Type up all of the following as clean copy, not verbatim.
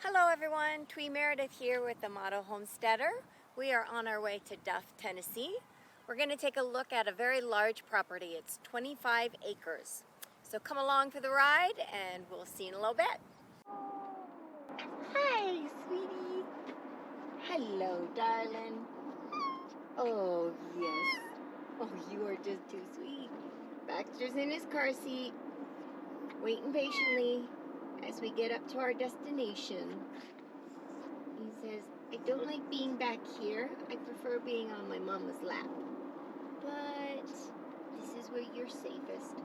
Hello everyone, TWEE Meredith here with the Model Homesteader. We are on our way to Duff, Tennessee. We're going to take a look at a very large property. It's 25 acres. So come along for the ride and we'll see you in a little bit. Hi, sweetie. Hello, darling. Oh, yes. Oh, you are just too sweet. Baxter's in his car seat, waiting patiently as we get up to our destination. He says, I don't like being back here. I prefer being on my mama's lap. But this is where you're safest.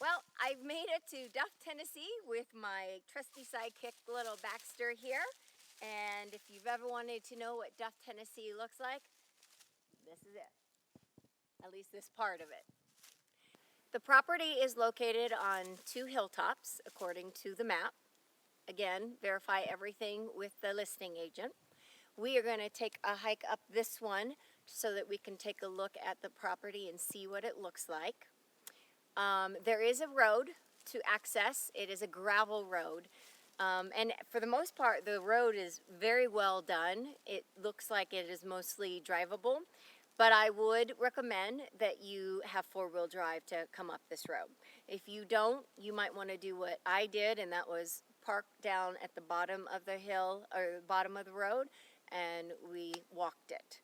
Well, I've made it to Duff, Tennessee with my trusty sidekick, little Baxter here. And if you've ever wanted to know what Duff, Tennessee looks like, this is it. At least this part of it. The property is located on two hilltops, according to the map. Again, verify everything with the listing agent. We are going to take a hike up this one so that we can take a look at the property and see what it looks like. There is a road to access. It is a gravel road. And for the most part, the road is very well done. It looks like it is mostly drivable. But I would recommend that you have four-wheel drive to come up this road. If you don't, you might want to do what I did, and that was park down at the bottom of the hill, or bottom of the road, and we walked it.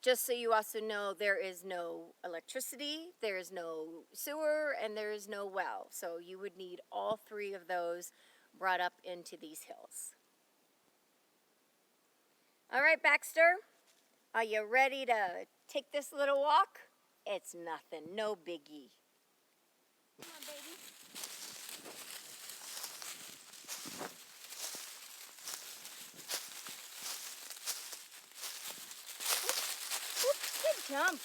Just so you also know, there is no electricity, there is no sewer, and there is no well. So you would need all three of those brought up into these hills. All right, Baxter, are you ready to take this little walk? It's nothing, no biggie. Come on, baby. Good jump.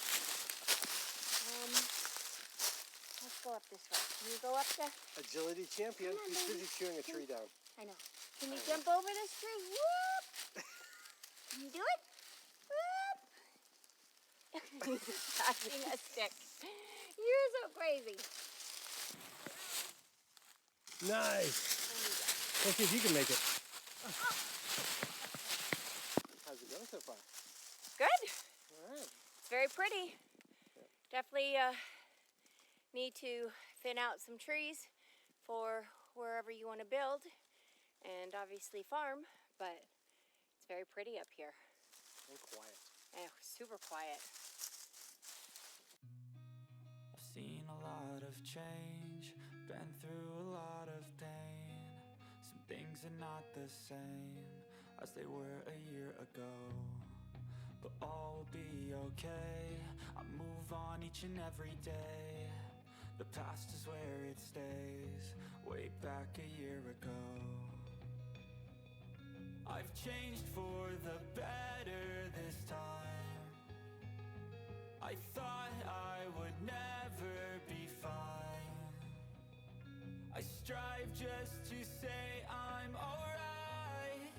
Let's go up this way. Can you go up there? Agility champion. Come on, He's baby. busy chewing a tree down. I know. Can you jump over this tree? Whoop! Can you do it? Whoop! He's passing a stick. You're so crazy. Nice. Let's see if you can make it. Oh. How's it going so far? Good. All right. It's very pretty. Definitely need to thin out some trees for wherever you want to build. and obviously farm, but it's very pretty up here. And quiet. And super quiet. I've seen a lot of change, been through a lot of pain. Some things are not the same as they were a year ago, but all will be okay. I move on each and every day. The past is where it stays, way back a year ago. I've changed for the better this time. I thought I would never be fine. I strive just to say I'm alright,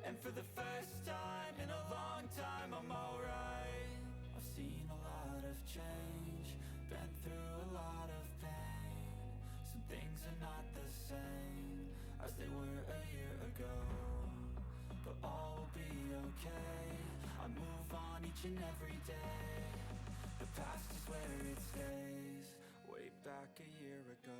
and for the first time in a long time I'm alright. I've seen a lot of change, been through a lot of pain. Some things are not the same as they were a year ago, but all will be okay. I move on each and every day. The past is where it stays, way back a year ago.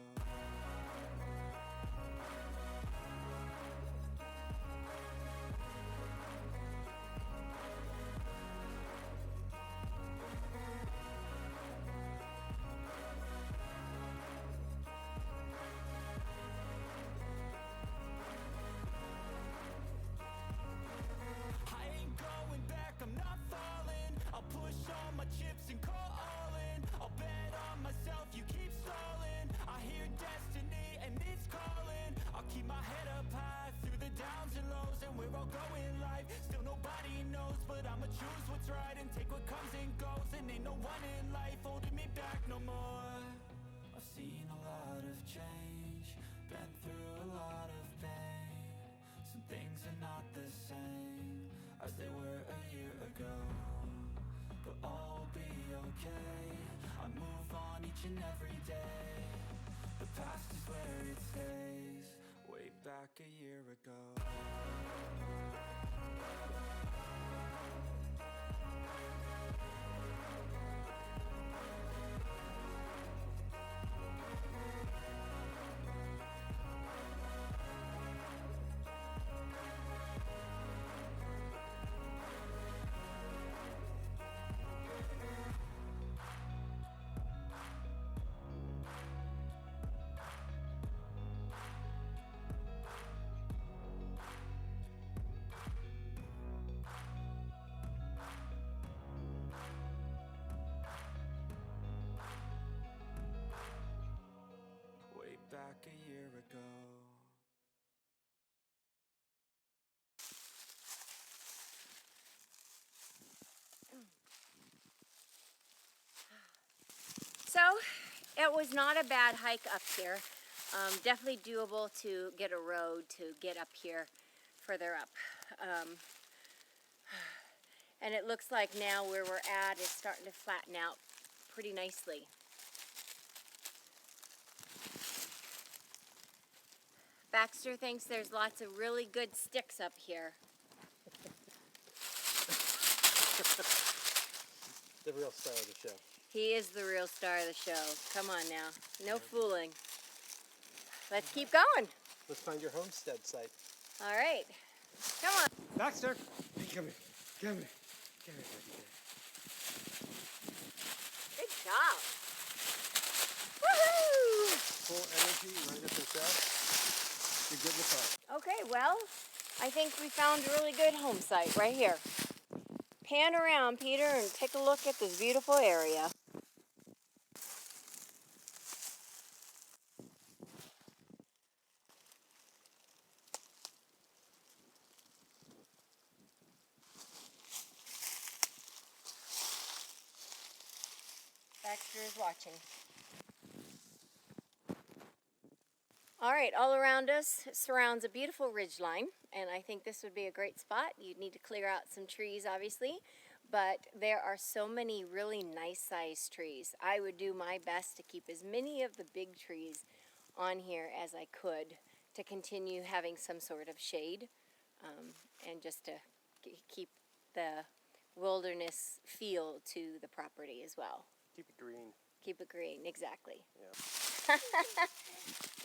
I ain't going back, I'm not falling. I'll push all my chips and call all in. I'll bet on myself, you keep stalling. I hear destiny and it's calling. I'll keep my head up high through the downs and lows, and we're all going live. Still nobody knows, but I'ma choose what's right and take what comes and goes. And ain't no one in life holding me back no more. I've seen a lot of change, been through a lot of pain. Some things are not the same as they were a year ago, but all will be okay. I move on each and every day. The past is where it stays, way back a year ago. Way back a year ago. So it was not a bad hike up here. Definitely doable to get a road to get up here, further up. And it looks like now where we're at is starting to flatten out pretty nicely. Baxter thinks there's lots of really good sticks up here. The real star of the show. He is the real star of the show. Come on now, no fooling. Let's keep going. Let's find your homestead site. All right, come on. Baxter, come here. Come here. Come here, buddy. Good job. Woohoo! Full energy, right up yourself. You're good with that. Okay, well, I think we found a really good home site right here. Pan around, Peter, and take a look at this beautiful area. Baxter is watching. All right, all around us surrounds a beautiful ridgeline, and I think this would be a great spot. You'd need to clear out some trees, obviously, but there are so many really nice sized trees. I would do my best to keep as many of the big trees on here as I could to continue having some sort of shade, and just to keep the wilderness feel to the property as well. Keep it green. Keep it green, exactly. Yeah.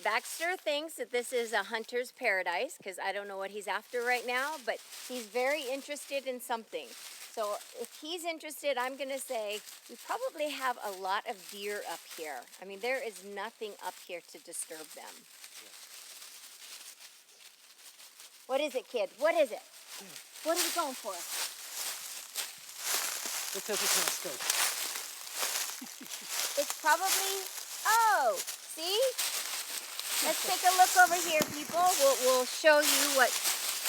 Baxter thinks that this is a hunter's paradise because I don't know what he's after right now, but he's very interested in something. So if he's interested, I'm going to say we probably have a lot of deer up here. I mean, there is nothing up here to disturb them. What is it, kid? What is it? What are we going for? Let's have a telescope. It's probably, oh, see? Let's take a look over here, people. We'll show you what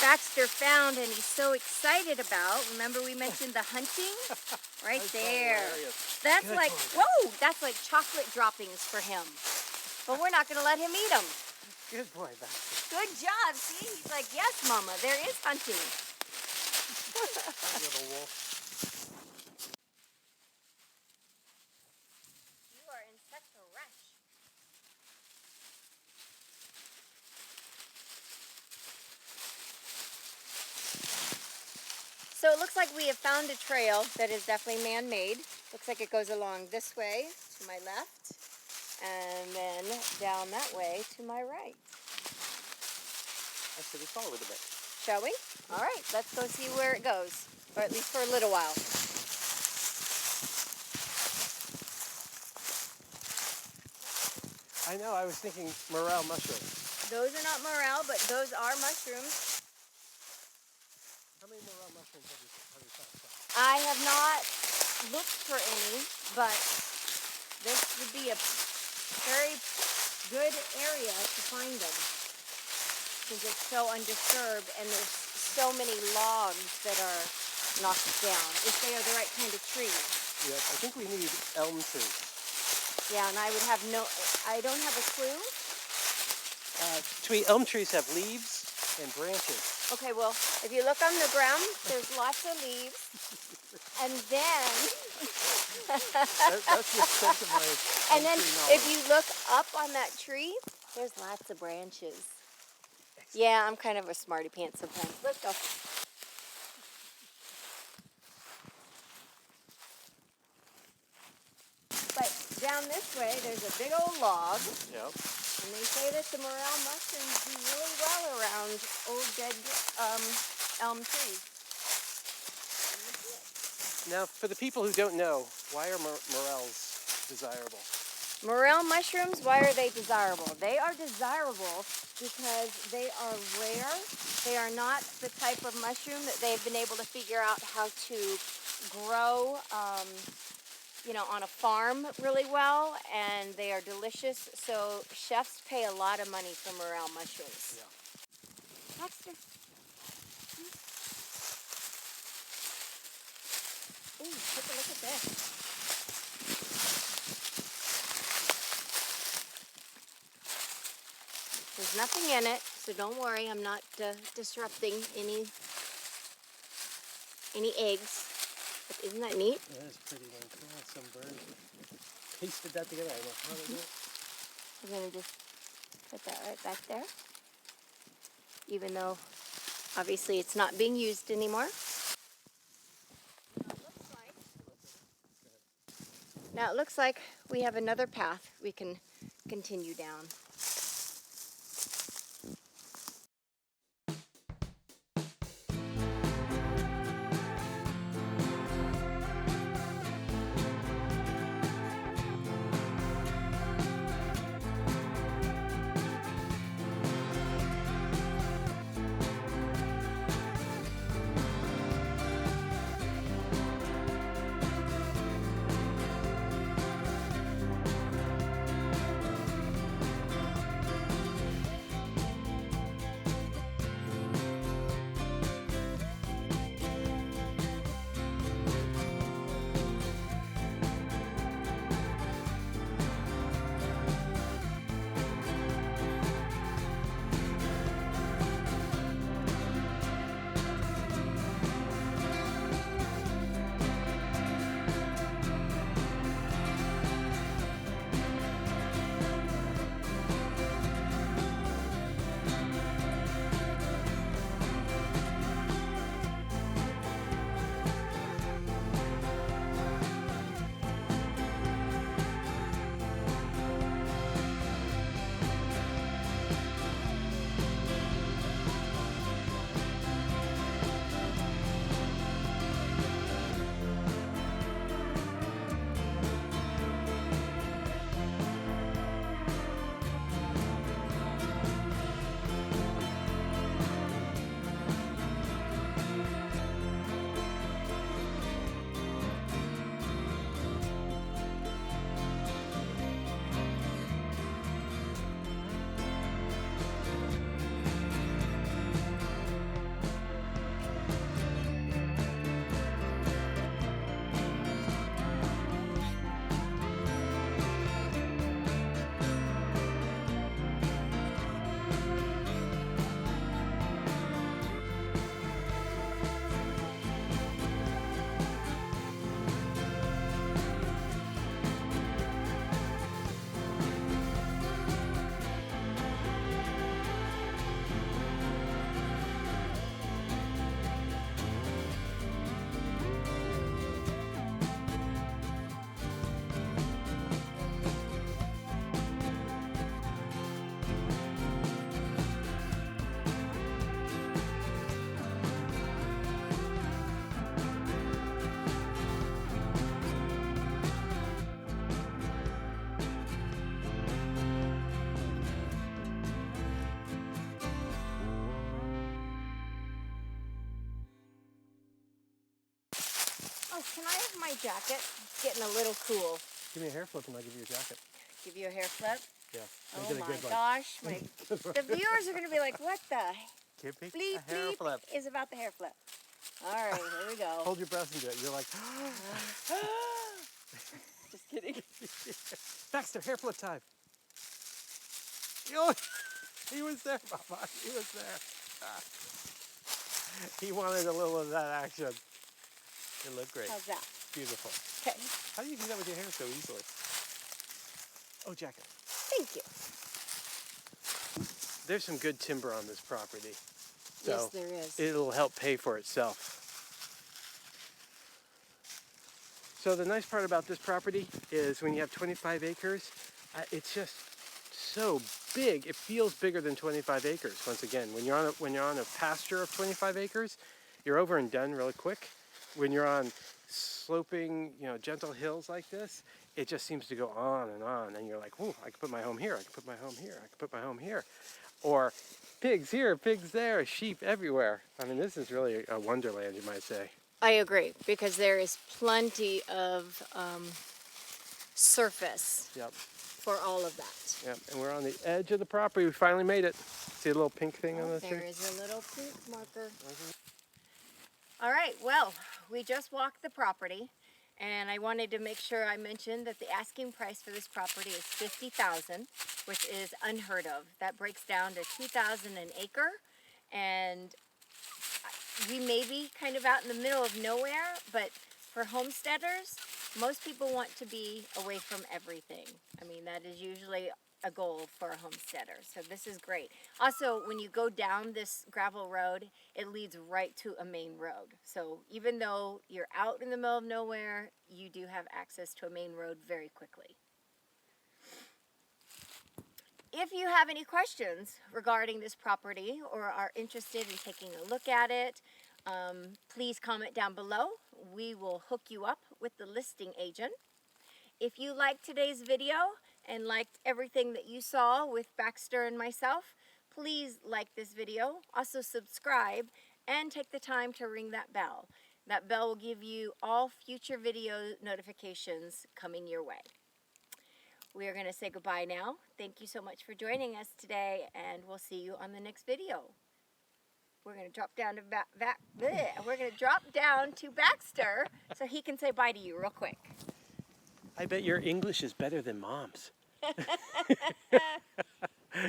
Baxter found and he's so excited about. Remember we mentioned the hunting? Right there. That's Good like, boy. whoa, that's like chocolate droppings for him. But we're not going to let him eat them. Good boy, Baxter. Good job, see? He's like, yes, Mama, there is hunting. That little wolf. You are in such a rush. So it looks like we have found a trail that is definitely man-made. Looks like it goes along this way to my left and then down that way to my right. I said we follow it a bit. Shall we? All right, let's go see where it goes, or at least for a little while. I know, I was thinking morel mushrooms. Those are not morel, but those are mushrooms. How many morel mushrooms have you found? I have not looked for any, but this would be a very good area to find them since it's so undisturbed and there's so many logs that are knocked down, if they are the right kind of tree. Yeah, I think we need elm trees. Yeah, and I would have I don't have a clue. TWEE elm trees have leaves and branches. Okay, well, if you look on the ground, there's lots of leaves. And then, That's the extent of my and then tree knowledge. if you look up on that tree, there's lots of branches. Yeah, I'm kind of a smarty pants sometimes. Let's go. But down this way, there's a big old log. Yep. And they say that the morel mushrooms do really well around old dead elm trees. Now, for the people who don't know, why are morels desirable? Morel mushrooms, why are they desirable? They are desirable because they are rare. They are not the type of mushroom that they've been able to figure out how to grow on a farm really well, and they are delicious. So chefs pay a lot of money for morel mushrooms. Yeah. Baxter. Ooh, take a look at this. There's nothing in it, so don't worry. I'm not disrupting any eggs. But isn't that neat? Yeah, that's pretty dang cool. Some birds pasted that together. I don't know how they do it. We're going to just put that right back there. Even though, obviously, it's not being used anymore. Now it looks like we have another path we can continue down. can I have my jacket? It's getting a little cool. Give me a hair flip and I'll give you a jacket. Give you a hair flip? Yeah. Oh my gosh. The viewers are going to be like, what the Give me bleep a hair flip. is about the hair flip? All right, here we go. Hold your breath and do it. You're like, Just kidding. Baxter, hair flip time. Oh, he was there, Papa. He was there. He wanted a little of that action. It looked great. How's that? Beautiful. Okay. How do you do that with your hair so easily? Oh, jacket. Thank you. There's some good timber on this property. So Yes, there is. it'll help pay for itself. So the nice part about this property is when you have 25 acres, it's just so big. It feels bigger than 25 acres. Once again, when you're on a pasture of 25 acres, you're over and done really quick. When you're on sloping, gentle hills like this, it just seems to go on, and you're like, "Ooh, I could put my home here. I could put my home here. I could put my home here," or pigs here, pigs there, sheep everywhere. I mean, this is really a wonderland, you might say. I agree, because there is plenty of surface Yep. for all of that. Yep. And we're on the edge of the property. We finally made it. See a little pink thing on this There tree? is a little pink marker. All right, well, we just walked the property, and I wanted to make sure I mentioned that the asking price for this property is $50,000, which is unheard of. That breaks down to $2,000 an acre, and we may be kind of out in the middle of nowhere, but for homesteaders, most people want to be away from everything. I mean, that is usually a goal for a homesteader, so this is great. Also, when you go down this gravel road, it leads right to a main road. So even though you're out in the middle of nowhere, you do have access to a main road very quickly. If you have any questions regarding this property or are interested in taking a look at it, please comment down below. We will hook you up with the listing agent. If you liked today's video and liked everything that you saw with Baxter and myself, please like this video. Also subscribe and take the time to ring that bell. That bell will give you all future video notifications coming your way. We are going to say goodbye now. Thank you so much for joining us today, and we'll see you on the next video. We're going to drop down to we're going to drop down to Baxter so he can say bye to you real quick. I bet your English is better than Mom's.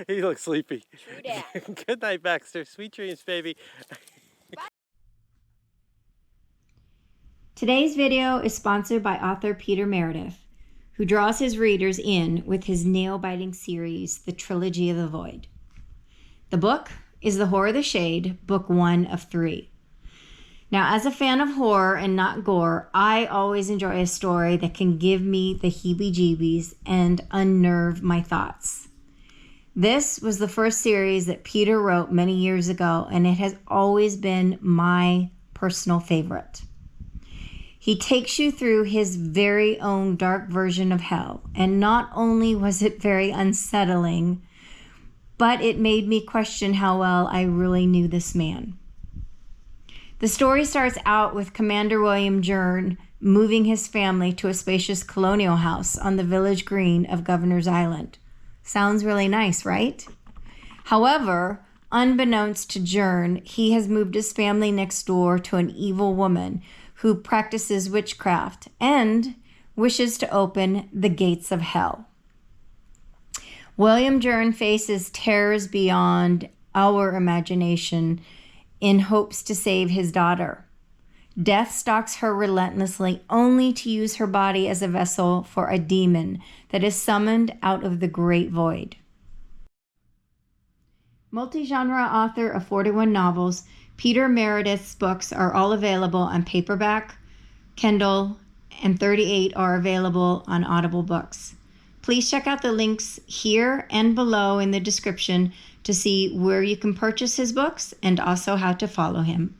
He looks sleepy. True dat. Good night, Baxter. Sweet dreams, baby. Today's video is sponsored by author Peter Meredith, who draws his readers in with his nail-biting series, The Trilogy of the Void. The book is The Horror of the Shade, book 1 of 3. Now, as a fan of horror and not gore, I always enjoy a story that can give me the heebie-jeebies and unnerve my thoughts. This was the first series that Peter wrote many years ago, and it has always been my personal favorite. He takes you through his very own dark version of hell, and not only was it very unsettling, but it made me question how well I really knew this man. The story starts out with Commander William Jern moving his family to a spacious colonial house on the village green of Governor's Island. Sounds really nice, right? However, unbeknownst to Jern, he has moved his family next door to an evil woman who practices witchcraft and wishes to open the gates of hell. William Jern faces terrors beyond our imagination in hopes to save his daughter. Death stalks her relentlessly, only to use her body as a vessel for a demon that is summoned out of the great void. Multi-genre author of 41 novels, Peter Meredith's books are all available on paperback, Kindle, and 38 are available on Audible Books. Please check out the links here and below in the description to see where you can purchase his books and also how to follow him.